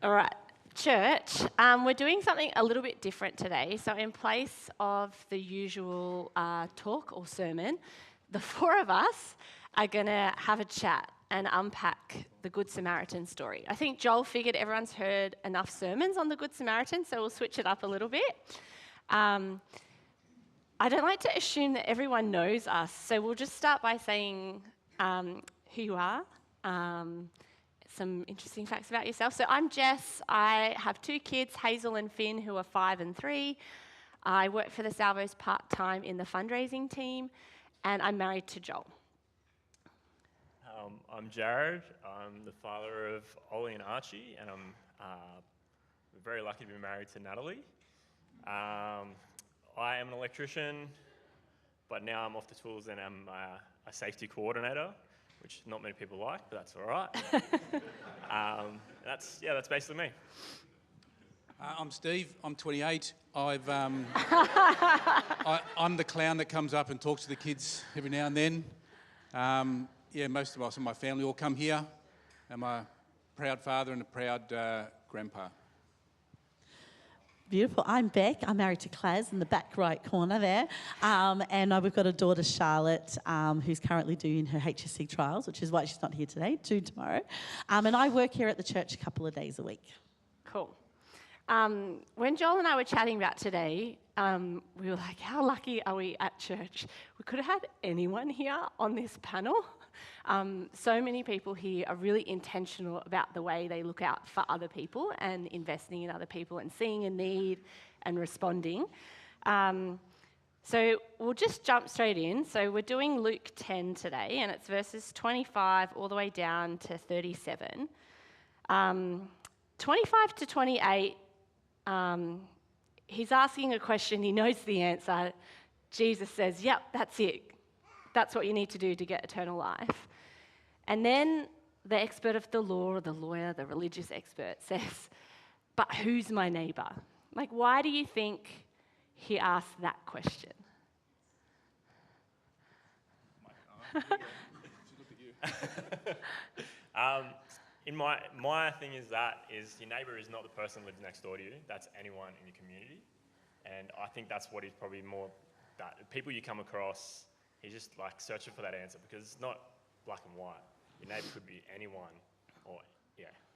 All right, church, we're doing something a little bit different today. So in place of the usual talk or sermon, the four of us are going to have a chat and unpack the Good Samaritan story. I think Joel figured everyone's heard enough sermons on the Good Samaritan, so we'll switch it up a little bit. I don't like to assume that everyone knows us, so we'll just start by saying who you are, some interesting facts about yourself. So I'm Jess. I have two kids, Hazel and Finn, who are 5 and 3. I work for the Salvos part-time in the fundraising team, and I'm married to Joel. I'm Jared. I'm the father of Ollie and Archie, and I'm very lucky to be married to Natalie. I am an electrician, but now I'm off the tools and I'm a safety coordinator, which not many people like, but that's all right. That's basically me. I'm Steve. I'm 28. I'm the clown that comes up and talks to the kids every now and then. Most of us in my family all come here. I'm a proud father and a proud grandpa. Beautiful. I'm Beck. I'm married to Claz in the back right corner there. And we've got a daughter, Charlotte, who's currently doing her HSC trials, which is why she's not here today, due tomorrow. And I work here at the church a couple of days a week. Cool. When Joel and I were chatting about today, we were like, how lucky are we at church? We could have had anyone here on this panel. So many people here are really intentional about the way they look out for other people and investing in other people and seeing a need and responding. So we'll just jump straight in. So we're doing Luke 10 today, and it's verses 25 all the way down to 37. 25 to 28, he's asking a question. He knows the answer. Jesus says, yep, that's it. That's what you need to do to get eternal life. And then the expert of the law, or the lawyer, the religious expert says, but who's my neighbour? Like, why do you think he asked that question? My thing is your neighbour is not the person who lives next door to you. That's anyone in your community. And I think that's what is probably more that people you come across, he's just like searching for that answer because it's not black and white. Your neighbour could be anyone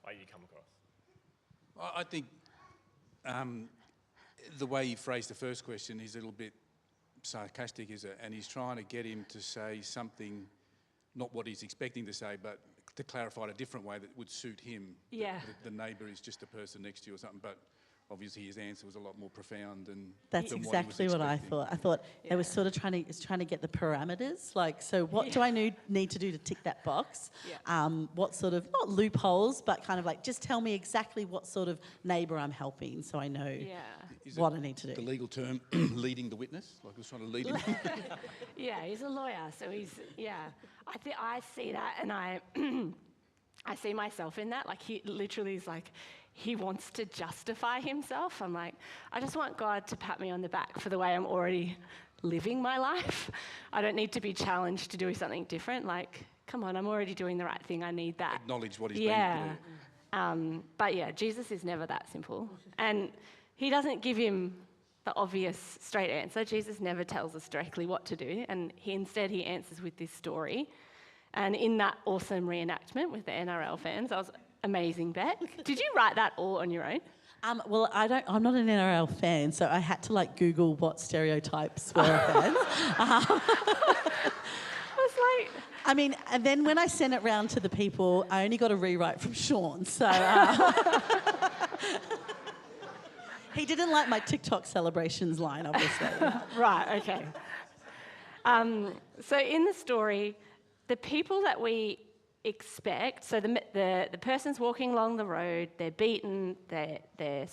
like you come across. I think the way you phrased the first question is a little bit sarcastic, and he's trying to get him to say something, not what he's expecting to say, but to clarify it a different way that would suit him. Yeah. The neighbour is just a person next to you or something, but obviously his answer was a lot more profound than That's than exactly what I thought. I thought they were sort of trying to get the parameters. Like, so what do I need to do to tick that box? Yeah. What sort of, not loopholes, but kind of like, just tell me exactly what sort of neighbour I'm helping so I know what I need to do. The legal term, leading the witness? Like I was trying to lead him? Yeah, he's a lawyer, so I see that, and I see myself in that. Like, he literally is like, he wants to justify himself. I'm like, I just want God to pat me on the back for the way I'm already living my life. I don't need to be challenged to do something different. Like, come on, I'm already doing the right thing. I need that. Acknowledge what he's been doing. But Jesus is never that simple. And he doesn't give him the obvious straight answer. Jesus never tells us directly what to do. And he answers with this story. And in that awesome reenactment with the NRL fans, I was amazing, Beck. Did you write that all on your own? Well, I'm not an NRL fan, so I had to Google what stereotypes were of fans. I was like... I mean, and then when I sent it round to the people, I only got a rewrite from Sean, so... He didn't like my TikTok celebrations line, obviously. Right, okay. So in the story, the people that we expect, so the person's walking along the road, they're beaten, they're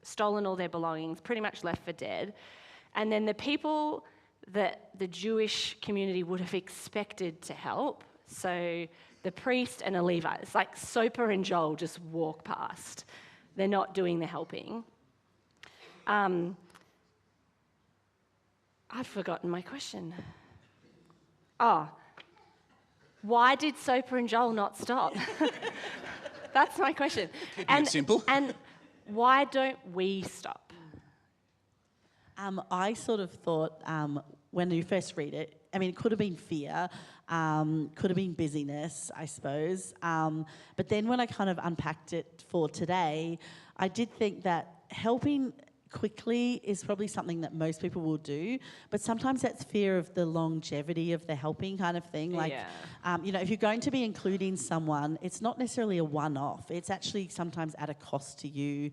stolen all their belongings, pretty much left for dead. And then the people that the Jewish community would have expected to help, so the priest and a Levite, it's like Soper and Joel just walk past. They're not doing the helping. I've forgotten my question. Why did Soper and Joel not stop? That's my question. Keeping it simple. And why don't we stop? I sort of thought when you first read it, I mean, it could have been fear, could have been busyness, I suppose. But then when I kind of unpacked it for today, I did think that helping quickly is probably something that most people will do, but sometimes that's fear of the longevity of the helping kind of thing. Like, if you're going to be including someone, it's not necessarily a one-off. It's actually sometimes at a cost to you,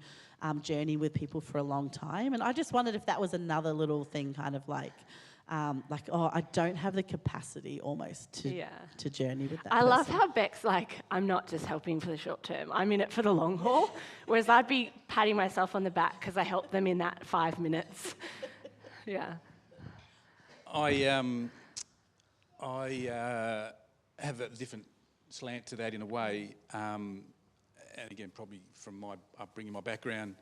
journey with people for a long time. And I just wondered if that was another little thing, kind of like, I don't have the capacity almost to journey with that I person. love how Beck's like, I'm not just helping for the short term, I'm in it for the long haul. Whereas I'd be patting myself on the back because I helped them in that 5 minutes. Yeah. I have a different slant to that in a way, and again, probably from my upbringing, my background,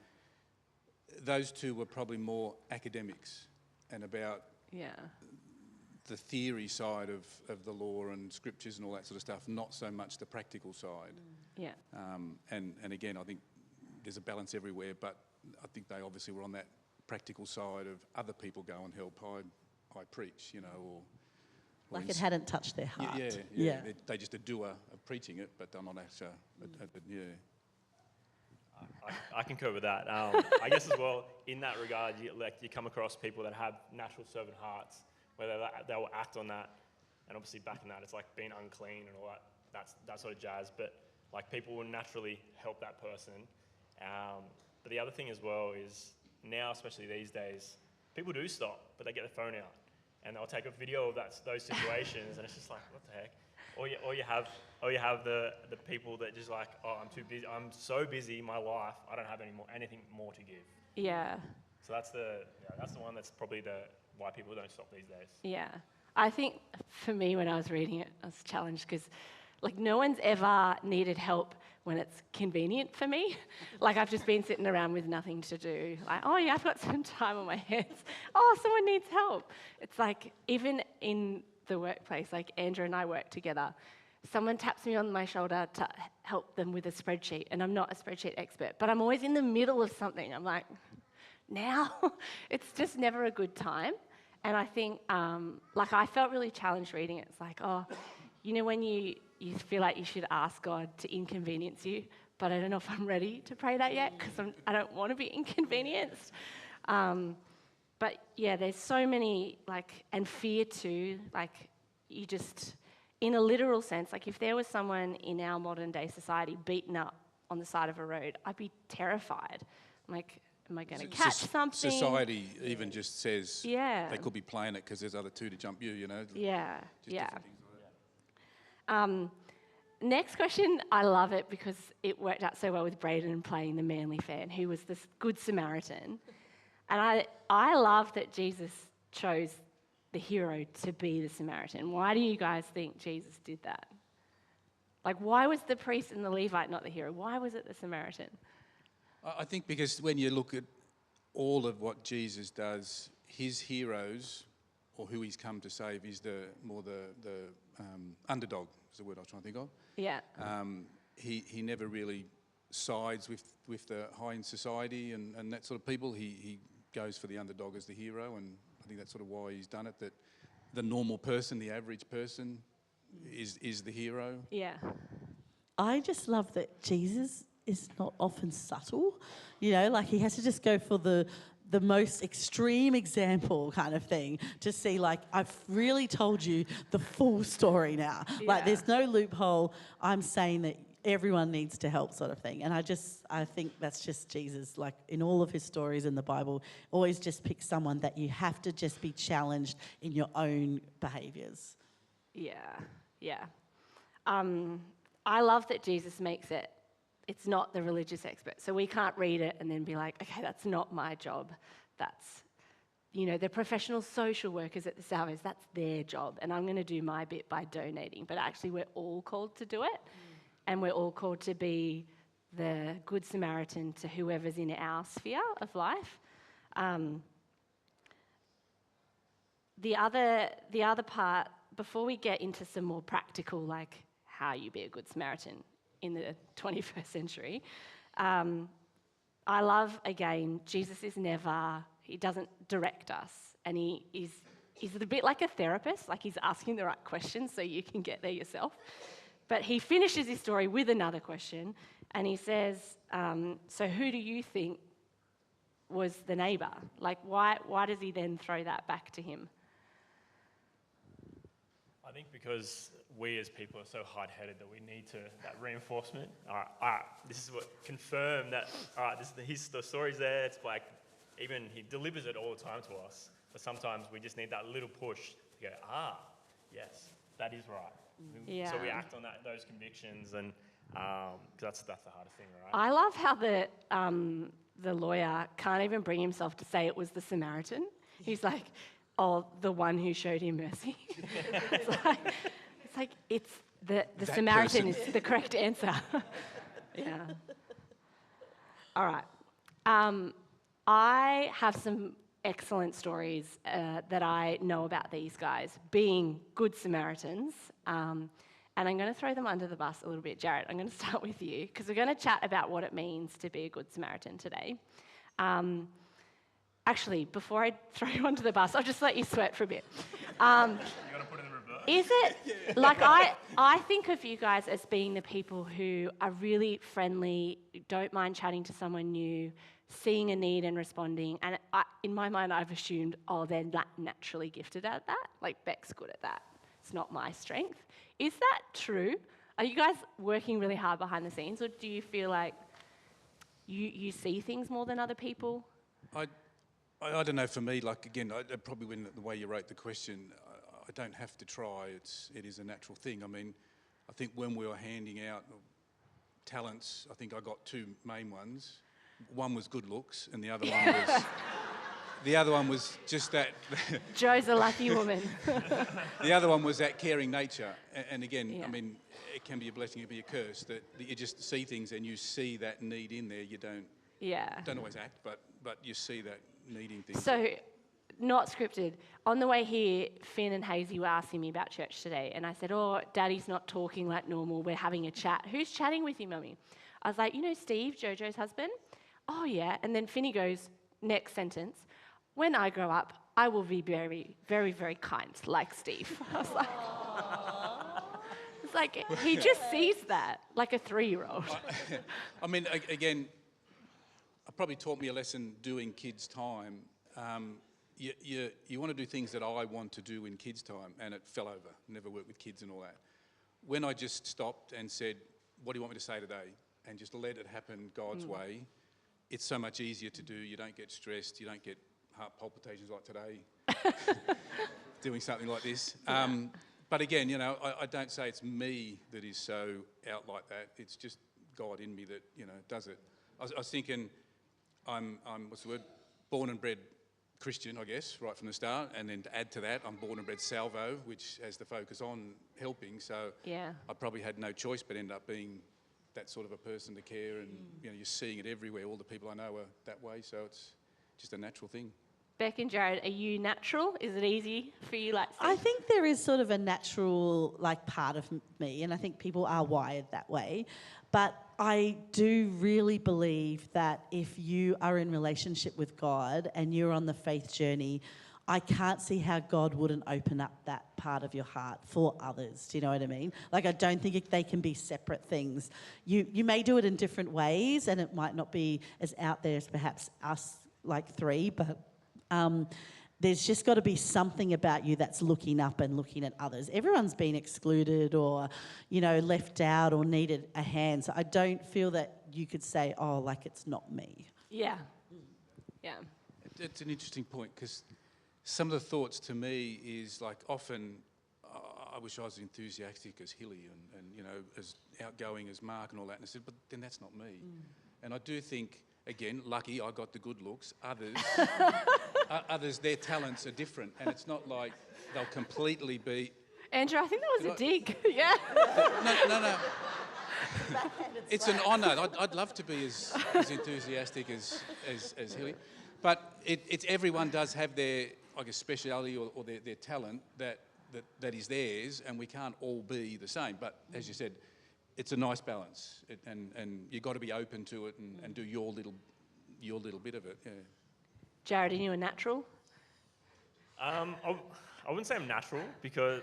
those two were probably more academics and about the theory side of the law and scriptures and all that sort of stuff, not so much the practical side. Yeah. And again, I think there's a balance everywhere, but I think they obviously were on that practical side of other people go and help. I preach, or like it hadn't touched their heart. Yeah. They're just a doer of preaching it, but they're not actually, I concur with that. I guess as well, in that regard, you come across people that have natural servant hearts, whether they will act on that, and obviously back in that, it's like being unclean and all that sort of jazz, but like people will naturally help that person. But the other thing as well is now, especially these days, people do stop, but they get their phone out and they'll take a video of those situations, and it's just like, what the heck? Or you have the people that just like, oh, I'm too busy. I'm so busy in my life. I don't have anything more to give. Yeah. So that's the one that's probably why people don't stop these days. Yeah. I think for me, when I was reading it, I was challenged because, like, no one's ever needed help when it's convenient for me. Like, I've just been sitting around with nothing to do. Like, oh, yeah, I've got some time on my hands. Oh, someone needs help. It's like, even in the workplace, like Andrew and I work together, someone taps me on my shoulder to help them with a spreadsheet, and I'm not a spreadsheet expert, but I'm always in the middle of something. I'm like, now? It's just never a good time. And I think, I felt really challenged reading it. It's like, when you feel like you should ask God to inconvenience you, but I don't know if I'm ready to pray that yet because I don't want to be inconvenienced. But yeah, there's so many, and fear too, you just, in a literal sense, if there was someone in our modern day society beaten up on the side of a road, I'd be terrified. Am I going to catch something? Society even just says they could be playing it because there's other two to jump you, Yeah, just yeah. different things like that. Next question, I love it because it worked out so well with Braden playing the Manly fan, who was this good Samaritan. And I love that Jesus chose the hero to be the Samaritan. Why do you guys think Jesus did that? Why was the priest and the Levite not the hero? Why was it the Samaritan? I think because when you look at all of what Jesus does, his heroes, or who he's come to save, is the underdog, is the word I was trying to think of. Yeah. He never really sides with the high in society and that sort of people. He goes for the underdog as the hero, and I think that's sort of why he's done it, that the normal person, the average person, is the hero. Yeah. I just love that Jesus is not often subtle. He has to just go for the most extreme example kind of thing to see, I've really told you the full story now. Yeah. There's no loophole. I'm saying that everyone needs to help sort of thing. And I think that's just Jesus. In all of his stories in the Bible, always just pick someone that you have to just be challenged in your own behaviours. Yeah. I love that Jesus makes it's not the religious expert. So we can't read it and then be like, okay, that's not my job. That's, the professional social workers at the Salvos, that's their job. And I'm going to do my bit by donating. But actually, we're all called to do it. And we're all called to be the Good Samaritan to whoever's in our sphere of life. The other part, before we get into some more practical, how you be a Good Samaritan in the 21st century. I love, again, Jesus he doesn't direct us, and he's a bit like a therapist, like he's asking the right questions so you can get there yourself. But he finishes his story with another question, and he says, so who do you think was the neighbour? Like, why does he then throw that back to him? I think because we as people are so hard-headed that we need that reinforcement. All right, this is what confirmed that, all right, the story's there. It's like, even he delivers it all the time to us. But sometimes we just need that little push to go, yes, that is right. Yeah. So we act on those convictions, and that's the hardest thing, right? I love how the lawyer can't even bring himself to say it was the Samaritan. He's like, the one who showed him mercy. it's the Samaritan person. is the correct answer. Yeah. All right. I have some excellent stories that I know about these guys being good Samaritans. And I'm going to throw them under the bus a little bit. Jared, I'm going to start with you because we're going to chat about what it means to be a good Samaritan today. Actually, before I throw you under the bus, I'll just let you sweat for a bit. You got to put it in reverse. Is it, like, I think of you guys as being the people who are really friendly, don't mind chatting to someone new, seeing a need and responding. And in my mind, I've assumed, they're naturally gifted at that. Like, Beck's good at that. It's not my strength. Is that true? Are you guys working really hard behind the scenes, or do you feel like you see things more than other people? I don't know, for me, like, again, I probably when the way you wrote the question, I don't have to try. It is a natural thing. I mean, I think when we were handing out talents, I think I got two main ones. One was good looks, and the other one was just that. Jo's a lucky woman. The other one was that caring nature. And again, Yeah. I mean, it can be a blessing, it can be a curse, that you just see things and you see that need in there. You don't always act, but you see that needing things. So, not scripted. On the way here, Finn and Hazy were asking me about church today, and I said, Daddy's not talking like normal. We're having a chat. Who's chatting with you, Mummy? I was like, Steve, Jojo's husband? Oh, yeah. And then Finny goes, next sentence, when I grow up, I will be very, very, very kind, like Steve. I was like, it's like, he just sees that, like a 3-year-old. I mean, again, it probably taught me a lesson doing kids' time. You want to do things that I want to do in kids' time, and it fell over. Never worked with kids and all that. When I just stopped and said, what do you want me to say today? And just let it happen God's way, it's so much easier to do. You don't get stressed. You don't get heart palpitations like today doing something like this. But again, I don't say it's me that is so out like that. It's just God in me that, does it. I was thinking, I'm born and bred Christian, I guess, right from the start. And then to add to that, I'm born and bred Salvo, which has the focus on helping. So Yeah. I probably had no choice but end up being that sort of a person to care. And, you're seeing it everywhere. All the people I know are that way. So it's just a natural thing. Beck and Jared, are you natural? Is it easy for you? I think there is sort of a natural part of me, and I think people are wired that way. But I do really believe that if you are in relationship with God and you're on the faith journey, I can't see how God wouldn't open up that part of your heart for others. Do you know what I mean? I don't think they can be separate things. You may do it in different ways, and it might not be as out there as perhaps us three, but there's just got to be something about you that's looking up and looking at others. Everyone's been excluded or, left out or needed a hand. So I don't feel that you could say, it's not me. Yeah. Yeah. It's an interesting point, because some of the thoughts to me is often I wish I was enthusiastic as Hilly and as outgoing as Mark and all that. And I said, but then that's not me. And I do think, again, lucky I got the good looks. Others, their talents are different, and it's not like they'll completely be. Andrew, I think that was a dig. Yeah. No. It's an honour. I'd love to be as enthusiastic as Hilly, but it's everyone does have their speciality or their talent that is theirs, and we can't all be the same. But as you said, it's a nice balance, and you've got to be open to it and do your little bit of it. Yeah. Jared, are you a natural? I wouldn't say I'm natural because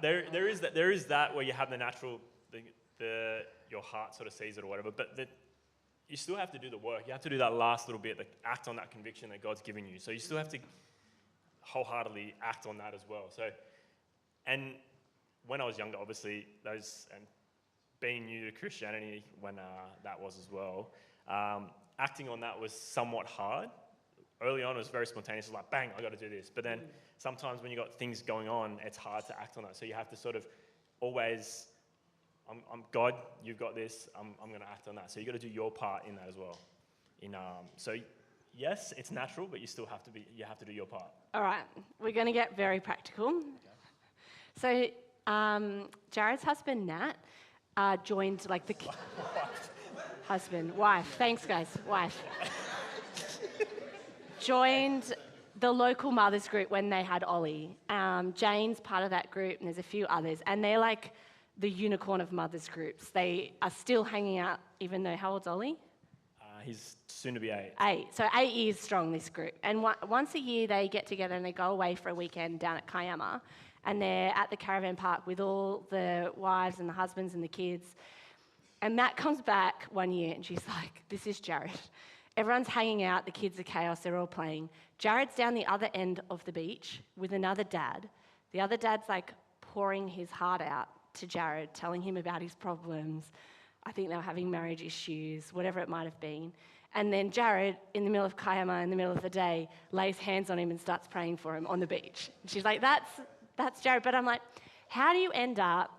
there is that where you have the natural, your heart sort of sees it or whatever, but you still have to do the work. You have to do that last little bit, act on that conviction that God's given you. So you still have to wholeheartedly act on that as well. So, and when I was younger, obviously, and being new to Christianity when that was as well, acting on that was somewhat hard. Early on, it was very spontaneous. It was like, bang, I got to do this. But then sometimes when you got things going on, it's hard to act on that. So you have to sort of always, I'm God, you've got this, I'm going to act on that. So you got to do your part in that as well. So yes, it's natural, but you have to do your part. All right, we're going to get very practical. So Jared's husband, Nat, joined the wife. Thanks, guys. Wife. Joined the local mothers group when they had Ollie. Jane's part of that group, and there's a few others, and they're like the unicorn of mothers groups. They are still hanging out, even though, how old's Ollie? He's soon to be 8. 8. So 8 years strong, this group. And once a year they get together and they go away for a weekend down at Kiama, and they're at the caravan park with all the wives and the husbands and the kids. And Matt comes back one year and she's like, this is Jared. Everyone's hanging out, the kids are chaos, they're all playing. Jared's down the other end of the beach with another dad. The other dad's pouring his heart out to Jared, telling him about his problems. I think they were having marriage issues, whatever it might have been. And then Jared, in the middle of Kiama, in the middle of the day, lays hands on him and starts praying for him on the beach. And she's like, that's Jared. But I'm like, how do you end up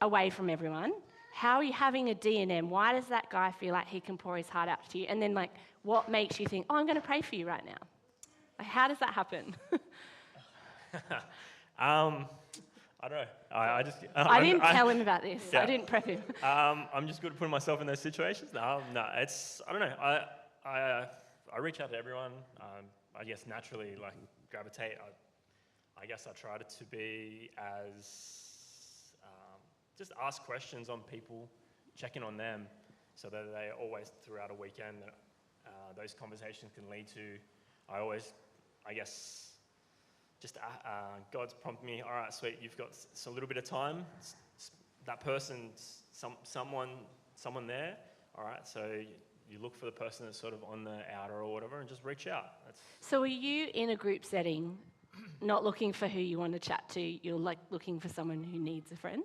away from everyone? How are you having a D&M? Why does that guy feel like he can pour his heart out to you? And then, what makes you think, oh, I'm going to pray for you right now? How does that happen? I don't know. I didn't tell him about this. Yeah. I didn't prep him. I'm just good at putting myself in those situations. No, it's, I don't know. I reach out to everyone. I guess naturally, gravitate. I guess I try to be as... just ask questions on people, check in on them, so that they always, throughout a weekend, those conversations can lead to, God's prompted me, all right, sweet, you've got a little bit of time, that person's someone there, all right, so you look for the person that's sort of on the outer or whatever and just reach out. So are you in a group setting, not looking for who you want to chat to, you're looking for someone who needs a friend?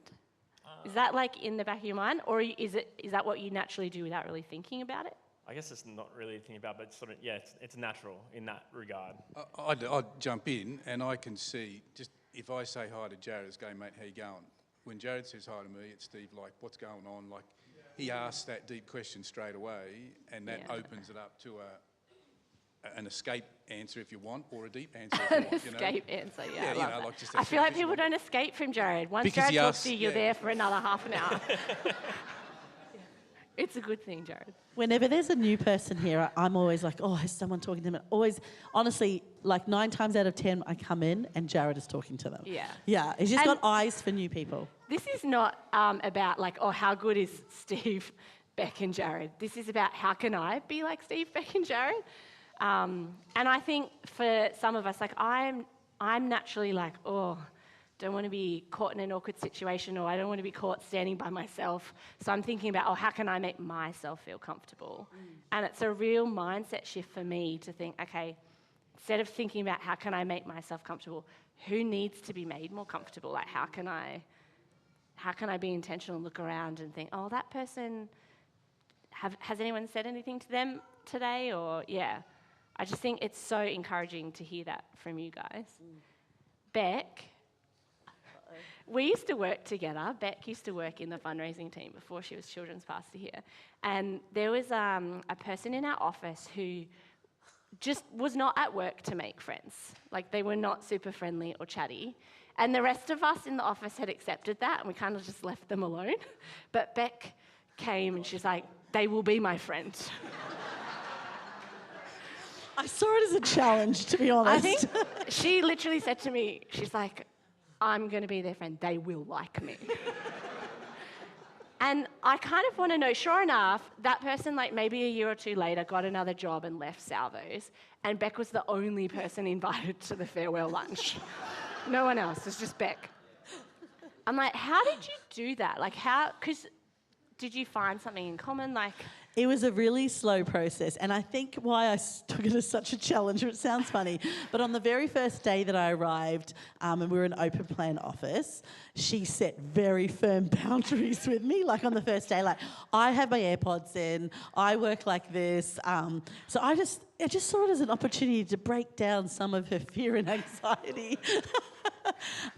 Is that in the back of your mind, or is that what you naturally do without really thinking about it? I guess it's not really thinking about, but sort of, it's natural in that regard. I'd jump in, and I can see, just if I say hi to Jared, it's going, mate, how you going? When Jared says hi to me, it's Steve, what's going on? He asks that deep question straight away, and that opens it up to an escape answer if you want, or a deep answer if you want. Escape answer, yeah. Yeah, I love that. I feel like people don't escape from Jared. Once Jared talks to you, you're there for another half an hour. It's a good thing, Jared. Whenever there's a new person here, I'm always like, oh, is someone talking to them? Always, honestly, 9 times out of 10, I come in and Jared is talking to them. Yeah. Yeah, he's just got eyes for new people. This is not about how good is Steve, Beck and Jared. This is about how can I be like Steve, Beck and Jared? And I think for some of us, I'm naturally don't want to be caught in an awkward situation, or I don't want to be caught standing by myself. So I'm thinking about, how can I make myself feel comfortable? And it's a real mindset shift for me to think, okay, instead of thinking about how can I make myself comfortable, who needs to be made more comfortable? How can I be intentional and look around and think, oh, that person, has anyone said anything to them today? Or, I just think it's so encouraging to hear that from you guys. Beck, we used to work together. Beck used to work in the fundraising team before she was children's pastor here. And there was a person in our office who just was not at work to make friends. They were not super friendly or chatty. And the rest of us in the office had accepted that, and we kind of just left them alone. But Beck came and she's like, they will be my friend. I saw it as a challenge, to be honest. I think she literally said to me, she's like, I'm going to be their friend. They will like me. And I kind of want to know, sure enough, that person, like maybe a year or two later, got another job and left Salvos, and Beck was the only person invited to the farewell lunch. No one else, it's just Beck. I'm like, how did you do that? Like, because did you find something in common? Like, it was a really slow process, and I think why I took it as such a challenge, it sounds funny, but on the very first day that I arrived, and we were in an open plan office, she set very firm boundaries with me, like on the first day, like, I have my AirPods in, I work like this, so I just saw it as an opportunity to break down some of her fear and anxiety.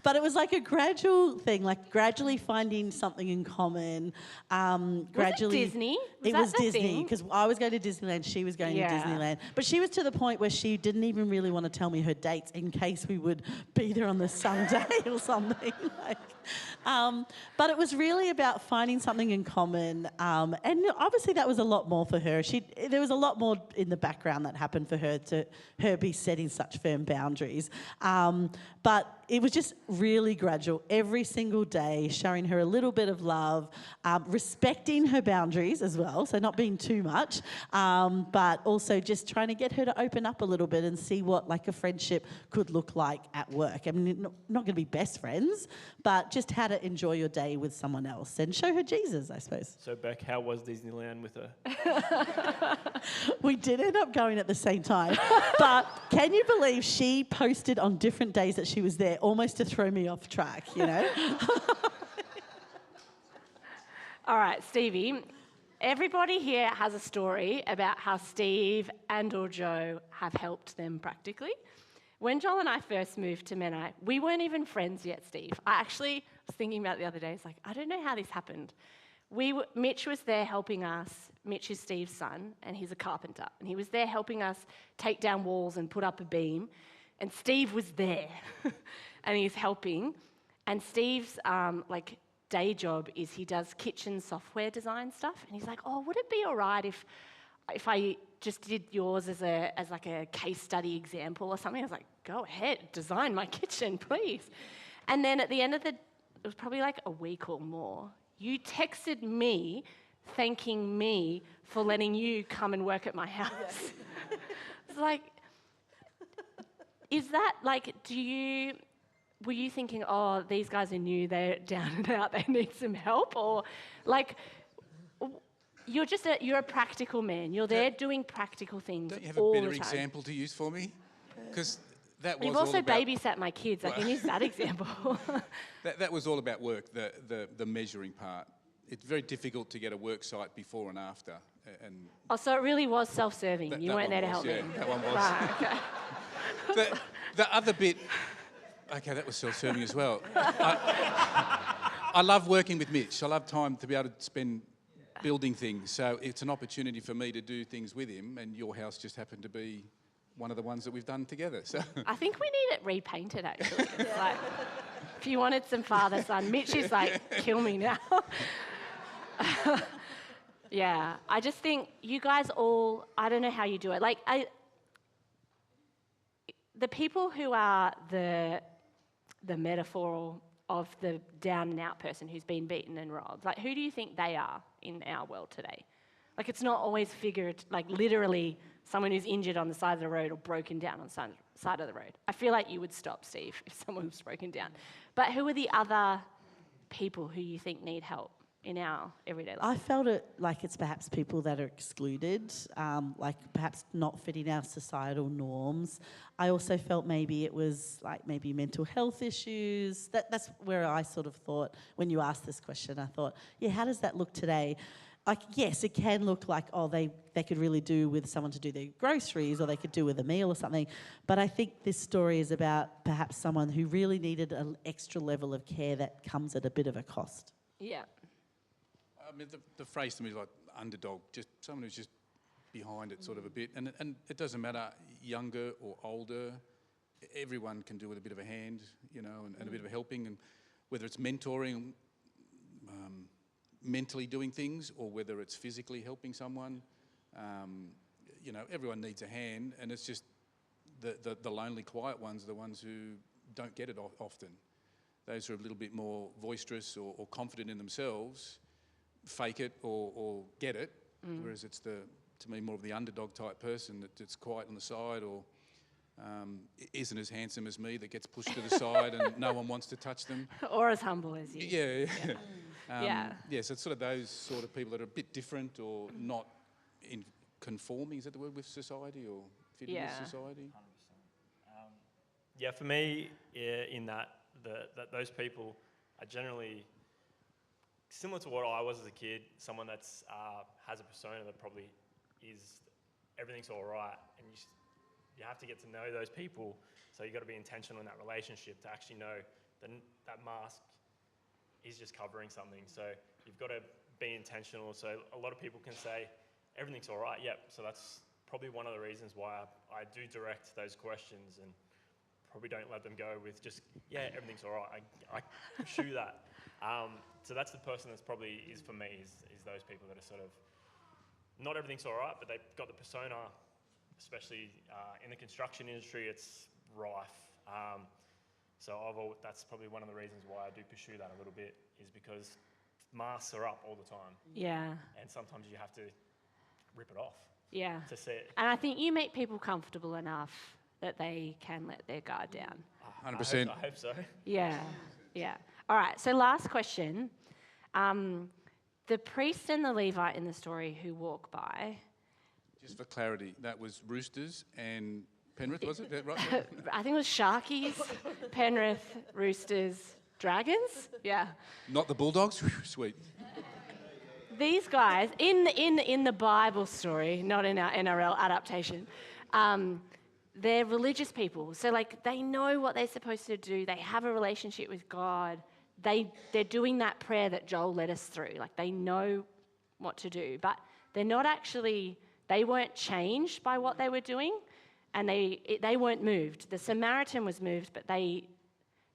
But it was like a gradual thing, like gradually finding something in common. Gradually, was it Disney? It was Disney, because I was going to Disneyland, she was going to Yeah. Disneyland. But she was to the point where she didn't even really want to tell me her dates in case we would be there on the Sunday or something. But it was really about finding something in common. And obviously that was a lot more for her. There was a lot more in the background that happened for her to be setting such firm boundaries. But it was just really gradual. Every single day, showing her a little bit of love, respecting her boundaries as well, so not being too much, but also just trying to get her to open up a little bit and see what like a friendship could look like at work. I mean, not going to be best friends, but just how to enjoy your day with someone else and show her Jesus, I suppose. So Beck, how was Disneyland with her? We did end up going at the same time, but can you believe she posted on different days that she was there, almost to throw me off track, you know? all right, Stevie, everybody here has a story about how Steve and or Joe have helped them practically. When Joel and I first moved to Menai, we weren't even friends yet, Steve. I actually was thinking about it the other day. It's like, I don't know how this happened. Mitch was there helping us. Mitch is Steve's son, and he's a carpenter. And he was there helping us take down walls and put up a beam. And Steve was there, and he's helping. And Steve's day job is he does kitchen software design stuff. And he's like, oh, would it be all right if I just did yours as like a case study example or something? I was like, go ahead, design my kitchen, please. And then at the end of it was probably like a week or more, you texted me thanking me for letting you come and work at my house. Yeah. It's like, is that like, were you thinking, oh, these guys are new, they're down and out, they need some help? Or like, you're a practical man. You're there doing practical things Don't you have a all better the time. example to use for me? Because that was You've all also about... babysat my kids. I can use that example. That was all about work, the measuring part. It's very difficult to get a work site before and after. And oh, so it really was self-serving. You weren't there to help me. That one was. Right, okay. The other bit... Okay, that was self-serving as well. I love working with Mitch. I love time to be able to spend building things. So it's an opportunity for me to do things with him, and your house just happened to be one of the ones that we've done together. So I think we need it repainted, actually. It's like, if you wanted some father-son, Mitch is like, kill me now. Yeah, I just think you guys all, I don't know how you do it. Like, the people who are the metaphor of the down and out person who's been beaten and robbed, like, who do you think they are in our world today? Like, it's not always figured, like, literally someone who's injured on the side of the road or broken down on the side of the road. I feel like you would stop, Steve, if someone was broken down. But who are the other people who you think need help in our everyday life? I felt it like it's perhaps people that are excluded, like perhaps not fitting our societal norms. I also felt maybe it was like maybe mental health issues. That's where I sort of thought, when you asked this question, I thought, yeah, how does that look today? Like, yes, it can look like, oh, they could really do with someone to do their groceries, or they could do with a meal or something. But I think this story is about perhaps someone who really needed an extra level of care that comes at a bit of a cost. Yeah. I mean, the phrase to me is like underdog, just someone who's just behind it sort of a bit. And it doesn't matter, younger or older, everyone can do with a bit of a hand, you know, and a bit of a helping. And whether it's mentoring, mentally doing things, or whether it's physically helping someone, you know, everyone needs a hand. And it's just the lonely, quiet ones are the ones who don't get it often. Those who are a little bit more boisterous or confident in themselves fake it or get it, whereas it's to me more of the underdog type person that's quiet on the side or isn't as handsome as me that gets pushed to the side and no one wants to touch them. Or as humble as you. Yeah. Yeah. So it's sort of those sort of people that are a bit different or not in conforming, is that the word, with society or fitting with society? 100%. Yeah, for me, in that those people are generally similar to what I was as a kid, someone that's has a persona that probably is everything's all right, and you have to get to know those people, so you've got to be intentional in that relationship to actually know that mask is just covering something. So you've got to be intentional. So a lot of people can say, everything's all right, yep. So that's probably one of the reasons why I do direct those questions and probably don't let them go with just, yeah, everything's all right. I pursue that. So that's the person that's probably is for me, is those people that are sort of, not everything's all right, but they've got the persona, especially in the construction industry, it's rife. So that's probably one of the reasons why I do pursue that a little bit, is because masks are up all the time. Yeah. And sometimes you have to rip it off. Yeah. To see it. And I think you make people comfortable enough that they can let their guard down. 100%. I hope so. Yeah. All right, so last question. The priest and the Levite in the story who walk by. Just for clarity, that was Roosters and Penrith, was it? That right? I think it was Sharkies, Penrith, Roosters, Dragons. Yeah. Not the Bulldogs? Whew, sweet. These guys, in the Bible story, not in our NRL adaptation, they're religious people. So, like, they know what they're supposed to do. They have a relationship with God. They're doing that prayer that Joel led us through. Like, they know what to do. But they're not actually, they weren't changed by what they were doing. And they weren't moved. The Samaritan was moved, but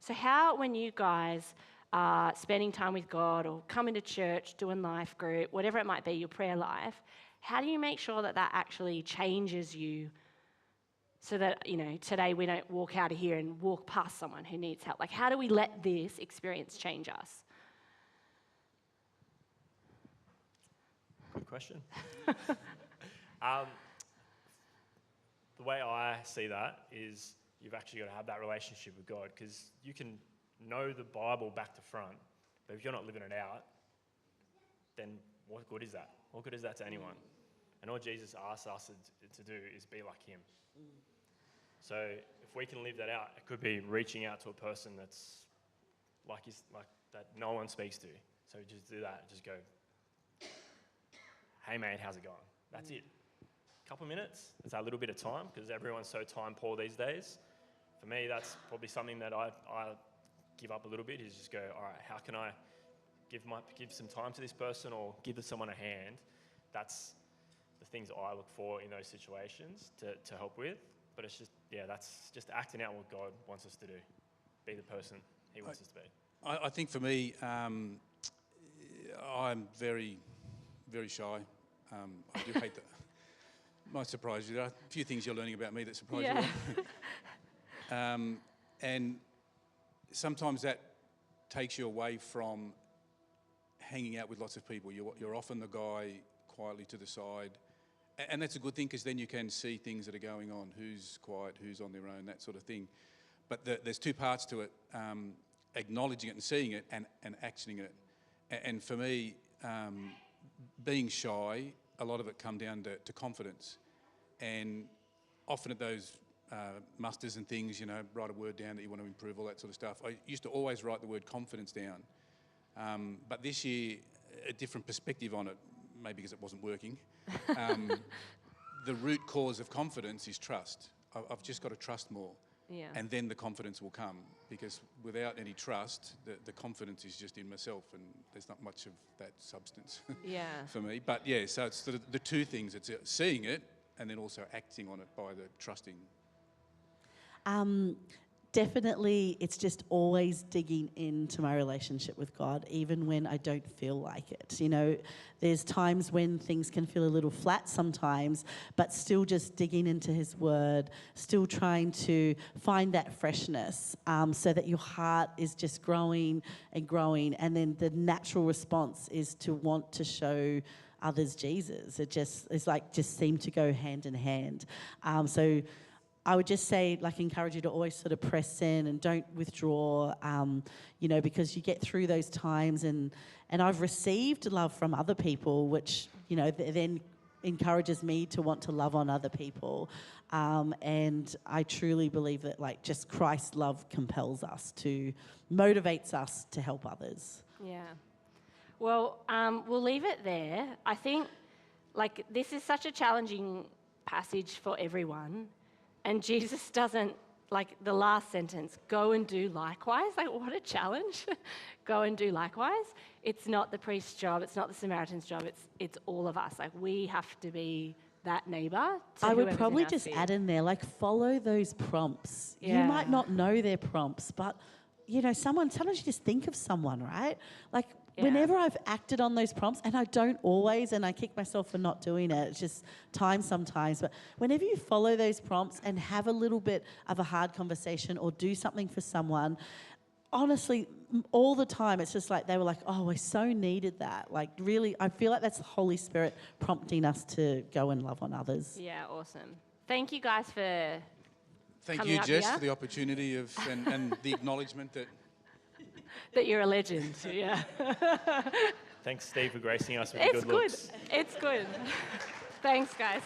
so how, when you guys are spending time with God or coming to church, doing life group, whatever it might be, your prayer life, how do you make sure that actually changes you so that, today we don't walk out of here and walk past someone who needs help? Like, how do we let this experience change us? Good question. The way I see that is you've actually got to have that relationship with God, because you can know the Bible back to front, but if you're not living it out, then what good is that? What good is that to anyone? And all Jesus asks us to do is be like him. So if we can live that out, it could be reaching out to a person that's like that no one speaks to. So just do that. Just go, hey mate, how's it going? That's it. Couple of minutes, it's a little bit of time, because everyone's so time poor these days. For me, that's probably something that I give up a little bit, is just go, all right, how can I give some time to this person or give someone a hand? That's the things I look for in those situations to help with. But it's just, that's just acting out what God wants us to do. Be the person he wants us to be. I think for me, I'm very, very shy. I do hate that. Might surprise you. There are a few things you're learning about me that surprise you. And sometimes that takes you away from hanging out with lots of people. You're often the guy quietly to the side. And that's a good thing, because then you can see things that are going on, who's quiet, who's on their own, that sort of thing. But there's two parts to it, acknowledging it and seeing it and actioning it. And for me, being shy, a lot of it come down to confidence. And often at those musters and things, write a word down that you want to improve, all that sort of stuff. I used to always write the word confidence down. But this year, a different perspective on it, maybe because it wasn't working. The root cause of confidence is trust. I've just got to trust more. Yeah. And then the confidence will come, because without any trust, the confidence is just in myself, and there's not much of that substance for me. But so it's the two things. It's seeing it and then also acting on it by the trusting. definitely, it's just always digging into my relationship with God, even when I don't feel like it. You know, there's times when things can feel a little flat sometimes, but still just digging into His Word, still trying to find that freshness, so that your heart is just growing and growing. And then the natural response is to want to show others Jesus. It's like just seem to go hand in hand. So I would just say, like, encourage you to always sort of press in and don't withdraw, you know, because you get through those times. And I've received love from other people, which, you know, then encourages me to want to love on other people. And I truly believe that, like, just Christ's love compels us motivates us to help others. Yeah. Well, we'll leave it there. I think, like, this is such a challenging passage for everyone. And Jesus doesn't, like, the last sentence, go and do likewise. Like, what a challenge. Go and do likewise. It's not the priest's job. It's not the Samaritan's job. It's all of us. Like, we have to be that neighbour. I would probably just add in there, like, follow those prompts. Yeah. You might not know their prompts, but, you know, sometimes you just think of someone, right? Like, whenever I've acted on those prompts, and I don't always, and I kick myself for not doing it, it's just time sometimes, but whenever you follow those prompts and have a little bit of a hard conversation or do something for someone, honestly, all the time, it's just like they were like, oh, I so needed that. Like, really, I feel like that's the Holy Spirit prompting us to go and love on others. Yeah, awesome. Thank you guys for Thank coming you, up Jess, here. for the opportunity and the acknowledgement that you're a legend. Yeah. Thanks, Steve, for gracing us with your good looks. It's good. Thanks, guys.